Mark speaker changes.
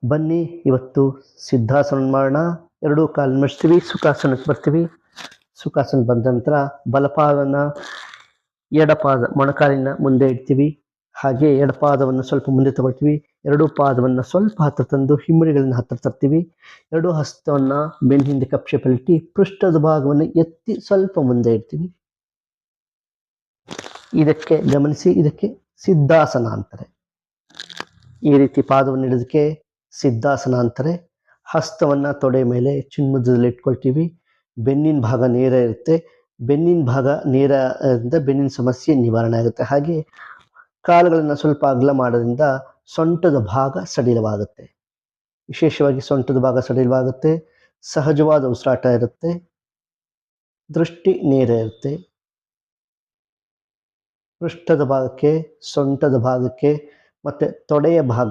Speaker 1: ಬನ್ನಿ ಇವತ್ತು ಸಿದ್ಧಾಸನ ಮಾಡೋಣ. ಎರಡೂ ಕಾಲು ಮಡಿಸ್ತೀವಿ, ಸುಖಾಸನಕ್ಕೆ ಬರ್ತೀವಿ. ಸುಖಾಸನ ಬಂದ ನಂತರ ಬಲಪಾದನ ಎಡಪಾದ ಮೊಣಕಾಲಿನ ಮುಂದೆ ಇಡ್ತೀವಿ. ಹಾಗೆ ಎಡಪಾದವನ್ನು ಸ್ವಲ್ಪ ಮುಂದೆ ತಗೊಳ್ತೀವಿ. ಎರಡೂ ಪಾದವನ್ನು ಸ್ವಲ್ಪ ಹತ್ತಿರ ತಂದು ಹಿಮ್ಮಡಿಗಳನ್ನ ಹತ್ತಿರ ತರ್ತೀವಿ. ಎರಡೂ ಹಸ್ತವನ್ನು ಬೆನ್ನ ಹಿಂದೆ ಕಪ್ ಶೇಪಲ್ಲಿಟ್ಟು ಪೃಷ್ಠದ ಭಾಗವನ್ನು ಎತ್ತಿ ಸ್ವಲ್ಪ ಮುಂದೆ ಇಡ್ತೀವಿ. ಇದಕ್ಕೆ ಗಮನಿಸಿ, ಇದಕ್ಕೆ ಸಿದ್ಧಾಸನ ಅಂತಾರೆ. ಈ ರೀತಿ ಪಾದವನ್ನು ಹಿಡಿದಕ್ಕೆ ಸಿದ್ಧಾಸನ ಅಂತಾರೆ. ಹಸ್ತವನ್ನು ತೊಡೆ ಮೇಲೆ ಚಿನ್ಮುದ್ರದಲ್ಲಿ ಇಟ್ಕೊಳ್ತೀವಿ. ಬೆನ್ನಿನ ಭಾಗ ನೇರ ಇರುತ್ತೆ. ಬೆನ್ನಿನ ಭಾಗ ನೇರ ಬೆನ್ನಿನ ಸಮಸ್ಯೆ ನಿವಾರಣೆ ಆಗುತ್ತೆ. ಹಾಗೆ ಕಾಲುಗಳನ್ನು ಸ್ವಲ್ಪ ಅಗಲ ಮಾಡೋದ್ರಿಂದ ಸೊಂಟದ ಭಾಗ ಸಡಿಲವಾಗುತ್ತೆ. ವಿಶೇಷವಾಗಿ ಸೊಂಟದ ಭಾಗ ಸಡಿಲವಾಗುತ್ತೆ. ಸಹಜವಾದ ಉಸಿರಾಟ ಇರುತ್ತೆ. ದೃಷ್ಟಿ ನೇರ ಇರುತ್ತೆ. ಪೃಷ್ಠದ ಭಾಗಕ್ಕೆ, ಸೊಂಟದ ಭಾಗಕ್ಕೆ ಮತ್ತು ತೊಡೆಯ ಭಾಗ